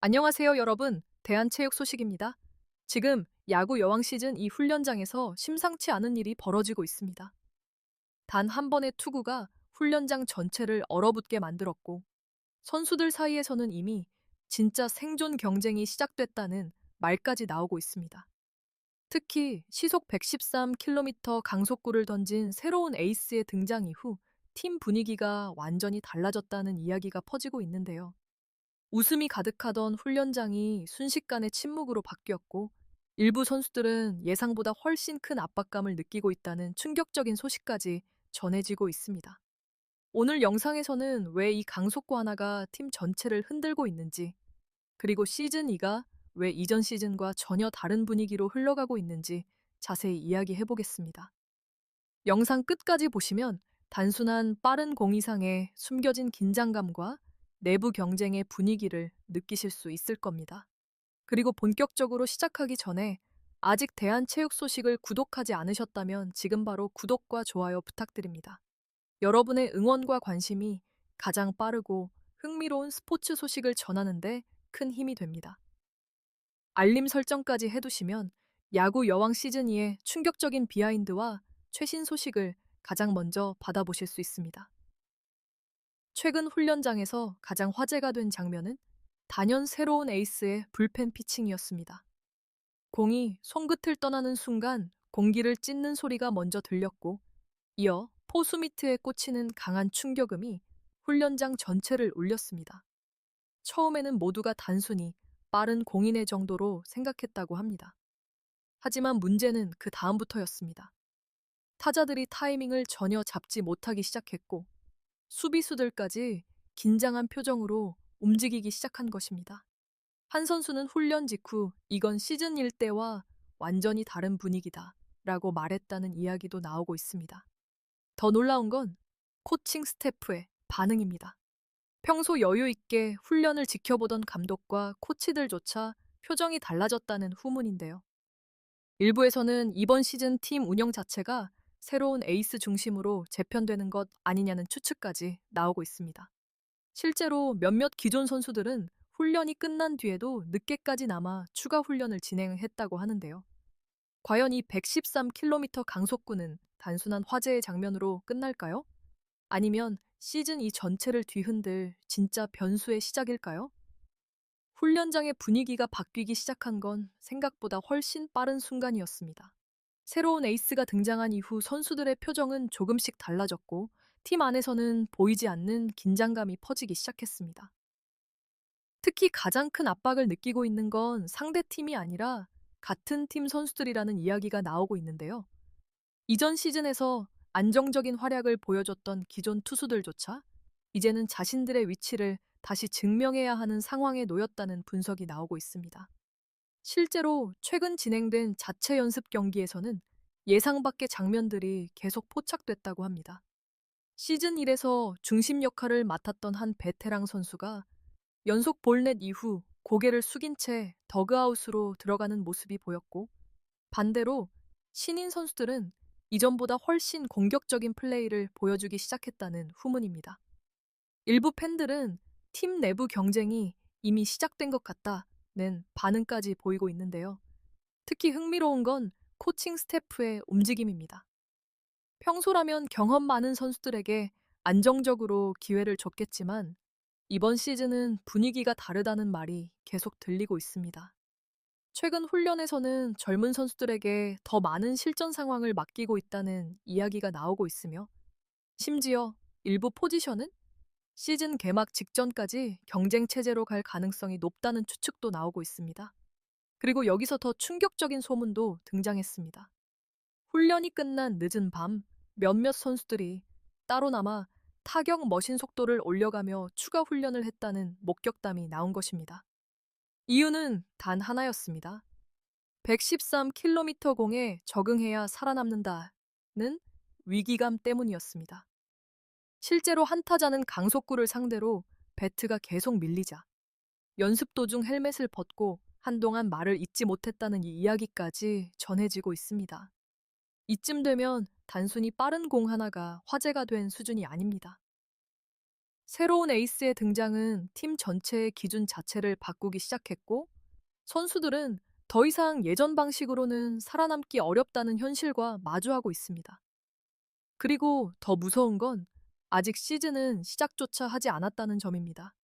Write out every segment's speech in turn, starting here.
안녕하세요, 여러분. 대한체육 소식입니다. 지금 야구 여왕 시즌 2 훈련장에서 심상치 않은 일이 벌어지고 있습니다. 단 한 번의 투구가 훈련장 전체를 얼어붙게 만들었고, 선수들 사이에서는 이미 진짜 생존 경쟁이 시작됐다는 말까지 나오고 있습니다. 특히 시속 113km 강속구를 던진 새로운 에이스의 등장 이후 팀 분위기가 완전히 달라졌다는 이야기가 퍼지고 있는데요. 웃음이 가득하던 훈련장이 순식간에 침묵으로 바뀌었고, 일부 선수들은 예상보다 훨씬 큰 압박감을 느끼고 있다는 충격적인 소식까지 전해지고 있습니다. 오늘 영상에서는 왜 이 강속구 하나가 팀 전체를 흔들고 있는지, 그리고 시즌 2가 왜 이전 시즌과 전혀 다른 분위기로 흘러가고 있는지 자세히 이야기해 보겠습니다. 영상 끝까지 보시면 단순한 빠른 공 이상의 숨겨진 긴장감과 내부 경쟁의 분위기를 느끼실 수 있을 겁니다. 그리고 본격적으로 시작하기 전에 아직 대한체육 소식을 구독하지 않으셨다면 지금 바로 구독과 좋아요 부탁드립니다. 여러분의 응원과 관심이 가장 빠르고 흥미로운 스포츠 소식을 전하는데 큰 힘이 됩니다. 알림 설정까지 해두시면 야구 여왕 시즌 2의 충격적인 비하인드와 최신 소식을 가장 먼저 받아보실 수 있습니다. 최근 훈련장에서 가장 화제가 된 장면은 단연 새로운 에이스의 불펜 피칭이었습니다. 공이 손끝을 떠나는 순간 공기를 찢는 소리가 먼저 들렸고, 이어 포수 미트에 꽂히는 강한 충격음이 훈련장 전체를 울렸습니다. 처음에는 모두가 단순히 빠른 공인의 정도로 생각했다고 합니다. 하지만 문제는 그 다음부터였습니다. 타자들이 타이밍을 전혀 잡지 못하기 시작했고, 수비수들까지 긴장한 표정으로 움직이기 시작한 것입니다. 한 선수는 훈련 직후 이건 시즌 1 때와 완전히 다른 분위기다 라고 말했다는 이야기도 나오고 있습니다. 더 놀라운 건 코칭 스태프의 반응입니다. 평소 여유 있게 훈련을 지켜보던 감독과 코치들조차 표정이 달라졌다는 후문인데요. 일부에서는 이번 시즌 팀 운영 자체가 새로운 에이스 중심으로 재편되는 것 아니냐는 추측까지 나오고 있습니다. 실제로 몇몇 기존 선수들은 훈련이 끝난 뒤에도 늦게까지 남아 추가 훈련을 진행했다고 하는데요. 과연 이 113km 강속구는 단순한 화제의 장면으로 끝날까요? 아니면 시즌 이 전체를 뒤흔들 진짜 변수의 시작일까요? 훈련장의 분위기가 바뀌기 시작한 건 생각보다 훨씬 빠른 순간이었습니다. 새로운 에이스가 등장한 이후 선수들의 표정은 조금씩 달라졌고, 팀 안에서는 보이지 않는 긴장감이 퍼지기 시작했습니다. 특히 가장 큰 압박을 느끼고 있는 건 상대 팀이 아니라 같은 팀 선수들이라는 이야기가 나오고 있는데요. 이전 시즌에서 안정적인 활약을 보여줬던 기존 투수들조차 이제는 자신들의 위치를 다시 증명해야 하는 상황에 놓였다는 분석이 나오고 있습니다. 실제로 최근 진행된 자체 연습 경기에서는 예상 밖의 장면들이 계속 포착됐다고 합니다. 시즌 1에서 중심 역할을 맡았던 한 베테랑 선수가 연속 볼넷 이후 고개를 숙인 채 더그아웃으로 들어가는 모습이 보였고, 반대로 신인 선수들은 이전보다 훨씬 공격적인 플레이를 보여주기 시작했다는 후문입니다. 일부 팬들은 팀 내부 경쟁이 이미 시작된 것 같다는 반응까지 보이고 있는데요. 특히 흥미로운 건 코칭 스태프의 움직임입니다. 평소라면 경험 많은 선수들에게 안정적으로 기회를 줬겠지만, 이번 시즌은 분위기가 다르다는 말이 계속 들리고 있습니다. 최근 훈련에서는 젊은 선수들에게 더 많은 실전 상황을 맡기고 있다는 이야기가 나오고 있으며, 심지어 일부 포지션은 시즌 개막 직전까지 경쟁 체제로 갈 가능성이 높다는 추측도 나오고 있습니다. 그리고 여기서 더 충격적인 소문도 등장했습니다. 훈련이 끝난 늦은 밤, 몇몇 선수들이 따로 남아 타격 머신 속도를 올려가며 추가 훈련을 했다는 목격담이 나온 것입니다. 이유는 단 하나였습니다. 113km 공에 적응해야 살아남는다는 위기감 때문이었습니다. 실제로 한 타자는 강속구를 상대로 배트가 계속 밀리자 연습 도중 헬멧을 벗고 한동안 말을 잇지 못했다는 이 이야기까지 전해지고 있습니다. 이쯤 되면 단순히 빠른 공 하나가 화제가 된 수준이 아닙니다. 새로운 에이스의 등장은 팀 전체의 기준 자체를 바꾸기 시작했고, 선수들은 더 이상 예전 방식으로는 살아남기 어렵다는 현실과 마주하고 있습니다. 그리고 더 무서운 건 아직 시즌은 시작조차 하지 않았다는 점입니다.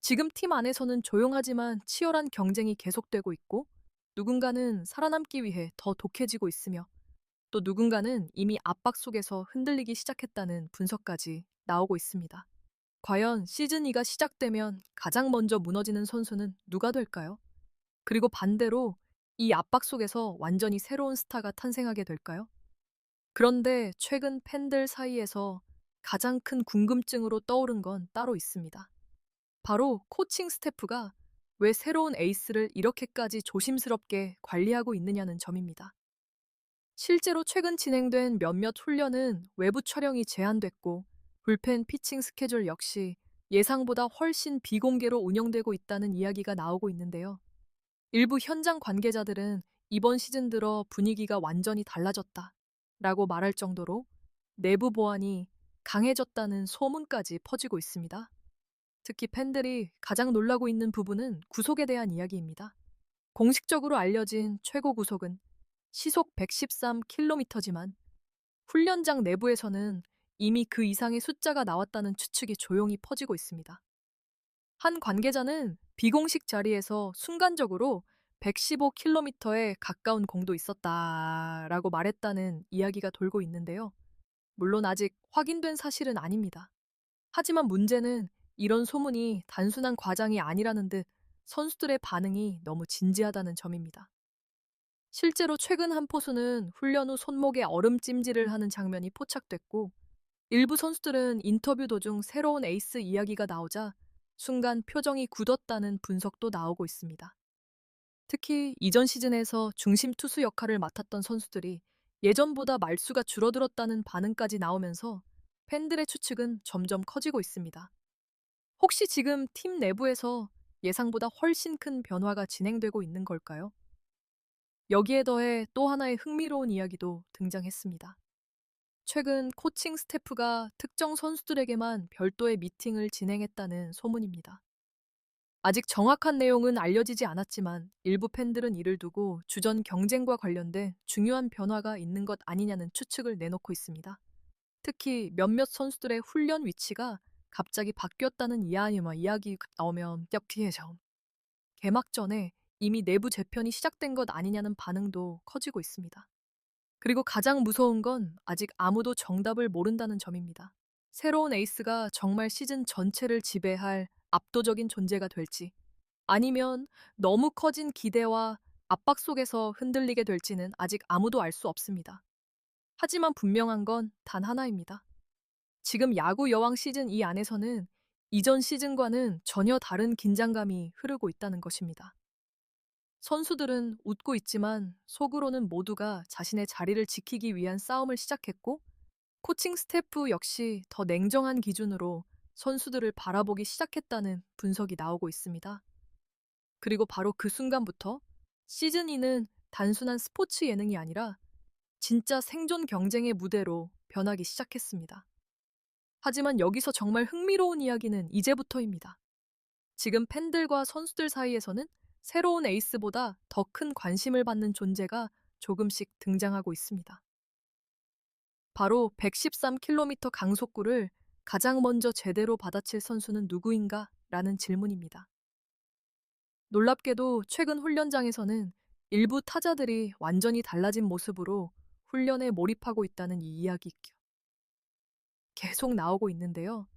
지금 팀 안에서는 조용하지만 치열한 경쟁이 계속되고 있고, 누군가는 살아남기 위해 더 독해지고 있으며, 또 누군가는 이미 압박 속에서 흔들리기 시작했다는 분석까지 나오고 있습니다. 과연 시즌2가 시작되면 가장 먼저 무너지는 선수는 누가 될까요? 그리고 반대로 이 압박 속에서 완전히 새로운 스타가 탄생하게 될까요? 그런데 최근 팬들 사이에서 가장 큰 궁금증으로 떠오른 건 따로 있습니다. 바로 코칭 스태프가 왜 새로운 에이스를 이렇게까지 조심스럽게 관리하고 있느냐는 점입니다. 실제로 최근 진행된 몇몇 훈련은 외부 촬영이 제한됐고, 불펜 피칭 스케줄 역시 예상보다 훨씬 비공개로 운영되고 있다는 이야기가 나오고 있는데요. 일부 현장 관계자들은 이번 시즌 들어 분위기가 완전히 달라졌다 라고 말할 정도로 내부 보안이 강해졌다는 소문까지 퍼지고 있습니다. 특히 팬들이 가장 놀라고 있는 부분은 구속에 대한 이야기입니다. 공식적으로 알려진 최고 구속은 시속 113km지만 훈련장 내부에서는 이미 그 이상의 숫자가 나왔다는 추측이 조용히 퍼지고 있습니다. 한 관계자는 비공식 자리에서 순간적으로 115km에 가까운 공도 있었다라고 말했다는 이야기가 돌고 있는데요. 물론 아직 확인된 사실은 아닙니다. 하지만 문제는 이런 소문이 단순한 과장이 아니라는 듯 선수들의 반응이 너무 진지하다는 점입니다. 실제로 최근 한 포수는 훈련 후 손목에 얼음찜질을 하는 장면이 포착됐고, 일부 선수들은 인터뷰 도중 새로운 에이스 이야기가 나오자 순간 표정이 굳었다는 분석도 나오고 있습니다. 특히 이전 시즌에서 중심 투수 역할을 맡았던 선수들이 예전보다 말수가 줄어들었다는 반응까지 나오면서 팬들의 추측은 점점 커지고 있습니다. 혹시 지금 팀 내부에서 예상보다 훨씬 큰 변화가 진행되고 있는 걸까요? 여기에 더해 또 하나의 흥미로운 이야기도 등장했습니다. 최근 코칭 스태프가 특정 선수들에게만 별도의 미팅을 진행했다는 소문입니다. 아직 정확한 내용은 알려지지 않았지만 일부 팬들은 이를 두고 주전 경쟁과 관련된 중요한 변화가 있는 것 아니냐는 추측을 내놓고 있습니다. 특히 몇몇 선수들의 훈련 위치가 갑자기 바뀌었다는 이야기가 나오면 피해죠. 개막 전에 이미 내부 재편이 시작된 것 아니냐는 반응도 커지고 있습니다. 그리고 가장 무서운 건 아직 아무도 정답을 모른다는 점입니다. 새로운 에이스가 정말 시즌 전체를 지배할 압도적인 존재가 될지, 아니면 너무 커진 기대와 압박 속에서 흔들리게 될지는 아직 아무도 알 수 없습니다. 하지만 분명한 건 단 하나입니다. 지금 야구 여왕 시즌 2 안에서는 이전 시즌과는 전혀 다른 긴장감이 흐르고 있다는 것입니다. 선수들은 웃고 있지만 속으로는 모두가 자신의 자리를 지키기 위한 싸움을 시작했고, 코칭 스태프 역시 더 냉정한 기준으로 선수들을 바라보기 시작했다는 분석이 나오고 있습니다. 그리고 바로 그 순간부터 시즌2는 단순한 스포츠 예능이 아니라 진짜 생존 경쟁의 무대로 변하기 시작했습니다. 하지만 여기서 정말 흥미로운 이야기는 이제부터입니다. 지금 팬들과 선수들 사이에서는 새로운 에이스보다 더 큰 관심을 받는 존재가 조금씩 등장하고 있습니다. 바로 113km 강속구를 가장 먼저 제대로 받아칠 선수는 누구인가? 라는 질문입니다. 놀랍게도 최근 훈련장에서는 일부 타자들이 완전히 달라진 모습으로 훈련에 몰입하고 있다는 이 이야기가 계속 나오고 있는데요.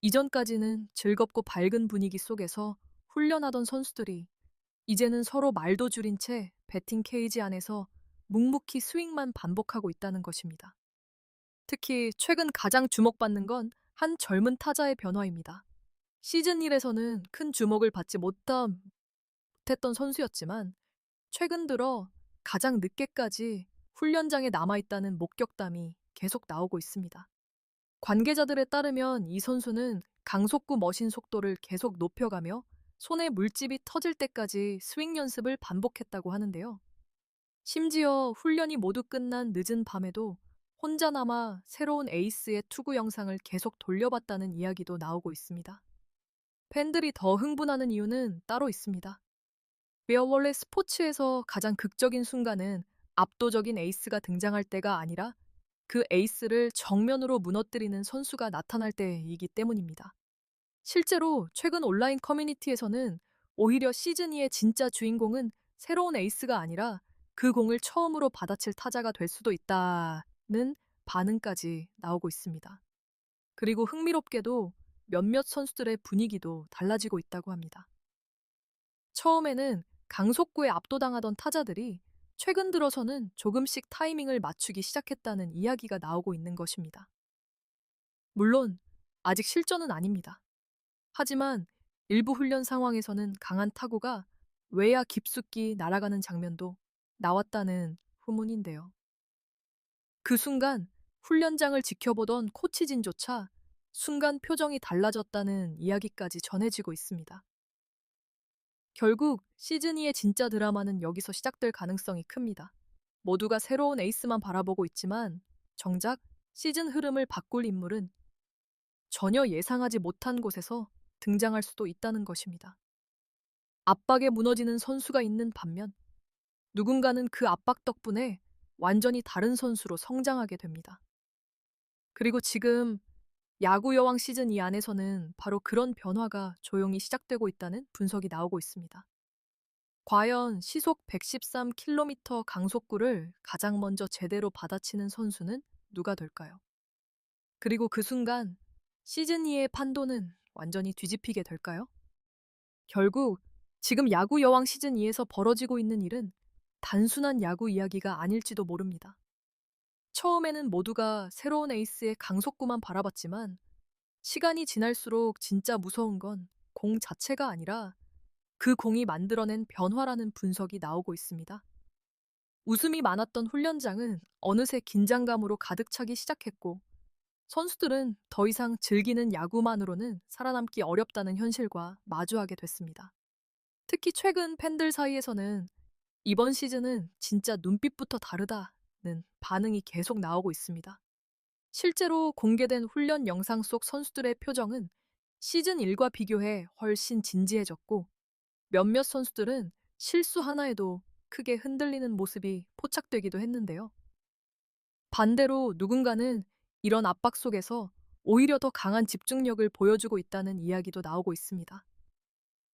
이전까지는 즐겁고 밝은 분위기 속에서 훈련하던 선수들이 이제는 서로 말도 줄인 채 배팅 케이지 안에서 묵묵히 스윙만 반복하고 있다는 것입니다. 특히 최근 가장 주목받는 건 한 젊은 타자의 변화입니다. 시즌 1에서는 큰 주목을 받지 못했던 선수였지만 최근 들어 가장 늦게까지 훈련장에 남아있다는 목격담이 계속 나오고 있습니다. 관계자들에 따르면 이 선수는 강속구 머신 속도를 계속 높여가며 손에 물집이 터질 때까지 스윙 연습을 반복했다고 하는데요. 심지어 훈련이 모두 끝난 늦은 밤에도 혼자 남아 새로운 에이스의 투구 영상을 계속 돌려봤다는 이야기도 나오고 있습니다. 팬들이 더 흥분하는 이유는 따로 있습니다. 원래 스포츠에서 가장 극적인 순간은 압도적인 에이스가 등장할 때가 아니라 그 에이스를 정면으로 무너뜨리는 선수가 나타날 때이기 때문입니다. 실제로 최근 온라인 커뮤니티에서는 오히려 시즌 2의 진짜 주인공은 새로운 에이스가 아니라 그 공을 처음으로 받아칠 타자가 될 수도 있다는 반응까지 나오고 있습니다. 그리고 흥미롭게도 몇몇 선수들의 분위기도 달라지고 있다고 합니다. 처음에는 강속구에 압도당하던 타자들이 최근 들어서는 조금씩 타이밍을 맞추기 시작했다는 이야기가 나오고 있는 것입니다. 물론 아직 실전은 아닙니다. 하지만 일부 훈련 상황에서는 강한 타구가 외야 깊숙이 날아가는 장면도 나왔다는 후문인데요. 그 순간 훈련장을 지켜보던 코치진조차 순간 표정이 달라졌다는 이야기까지 전해지고 있습니다. 결국 시즌 2의 진짜 드라마는 여기서 시작될 가능성이 큽니다. 모두가 새로운 에이스만 바라보고 있지만 정작 시즌 흐름을 바꿀 인물은 전혀 예상하지 못한 곳에서 등장할 수도 있다는 것입니다. 압박에 무너지는 선수가 있는 반면 누군가는 그 압박 덕분에 완전히 다른 선수로 성장하게 됩니다. 그리고 지금 야구 여왕 시즌 2 안에서는 바로 그런 변화가 조용히 시작되고 있다는 분석이 나오고 있습니다. 과연 시속 113km 강속구를 가장 먼저 제대로 받아치는 선수는 누가 될까요? 그리고 그 순간 시즌 2의 판도는 완전히 뒤집히게 될까요? 결국 지금 야구 여왕 시즌 2에서 벌어지고 있는 일은 단순한 야구 이야기가 아닐지도 모릅니다. 처음에는 모두가 새로운 에이스의 강속구만 바라봤지만 시간이 지날수록 진짜 무서운 건 공 자체가 아니라 그 공이 만들어낸 변화라는 분석이 나오고 있습니다. 웃음이 많았던 훈련장은 어느새 긴장감으로 가득 차기 시작했고 선수들은 더 이상 즐기는 야구만으로는 살아남기 어렵다는 현실과 마주하게 됐습니다. 특히 최근 팬들 사이에서는 이번 시즌은 진짜 눈빛부터 다르다는 반응이 계속 나오고 있습니다. 실제로 공개된 훈련 영상 속 선수들의 표정은 시즌 1과 비교해 훨씬 진지해졌고 몇몇 선수들은 실수 하나에도 크게 흔들리는 모습이 포착되기도 했는데요. 반대로 누군가는 이런 압박 속에서 오히려 더 강한 집중력을 보여주고 있다는 이야기도 나오고 있습니다.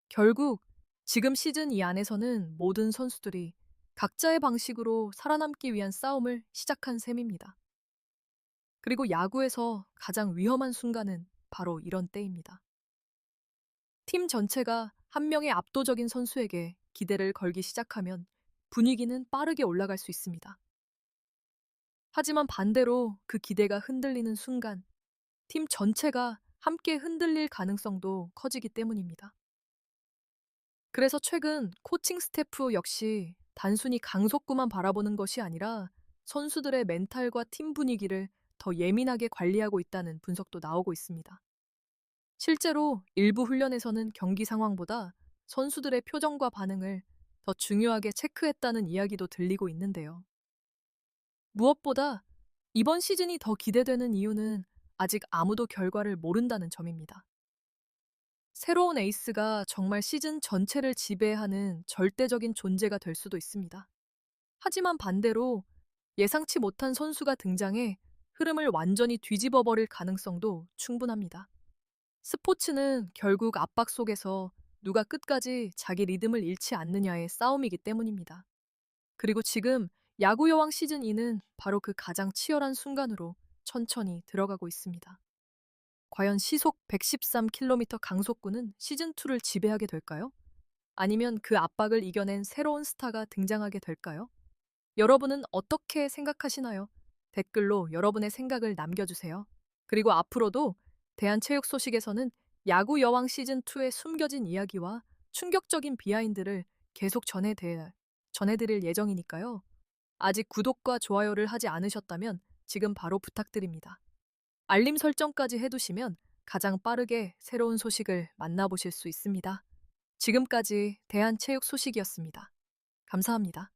결국 지금 시즌 2 안에서는 모든 선수들이 각자의 방식으로 살아남기 위한 싸움을 시작한 셈입니다. 그리고 야구에서 가장 위험한 순간은 바로 이런 때입니다. 팀 전체가 한 명의 압도적인 선수에게 기대를 걸기 시작하면 분위기는 빠르게 올라갈 수 있습니다. 하지만 반대로 그 기대가 흔들리는 순간 팀 전체가 함께 흔들릴 가능성도 커지기 때문입니다. 그래서 최근 코칭 스태프 역시 단순히 강속구만 바라보는 것이 아니라 선수들의 멘탈과 팀 분위기를 더 예민하게 관리하고 있다는 분석도 나오고 있습니다. 실제로 일부 훈련에서는 경기 상황보다 선수들의 표정과 반응을 더 중요하게 체크했다는 이야기도 들리고 있는데요. 무엇보다 이번 시즌이 더 기대되는 이유는 아직 아무도 결과를 모른다는 점입니다. 새로운 에이스가 정말 시즌 전체를 지배하는 절대적인 존재가 될 수도 있습니다. 하지만 반대로 예상치 못한 선수가 등장해 흐름을 완전히 뒤집어 버릴 가능성도 충분합니다. 스포츠는 결국 압박 속에서 누가 끝까지 자기 리듬을 잃지 않느냐의 싸움이기 때문입니다. 그리고 지금 야구 여왕 시즌 2는 바로 그 가장 치열한 순간으로 천천히 들어가고 있습니다. 과연 시속 113km 강속구는 시즌2를 지배하게 될까요? 아니면 그 압박을 이겨낸 새로운 스타가 등장하게 될까요? 여러분은 어떻게 생각하시나요? 댓글로 여러분의 생각을 남겨주세요. 그리고 앞으로도 대한체육 소식에서는 야구 여왕 시즌2의 숨겨진 이야기와 충격적인 비하인드를 계속 전해드릴 예정이니까요. 아직 구독과 좋아요를 하지 않으셨다면 지금 바로 부탁드립니다. 알림 설정까지 해두시면 가장 빠르게 새로운 소식을 만나보실 수 있습니다. 지금까지 대한체육 소식이었습니다. 감사합니다.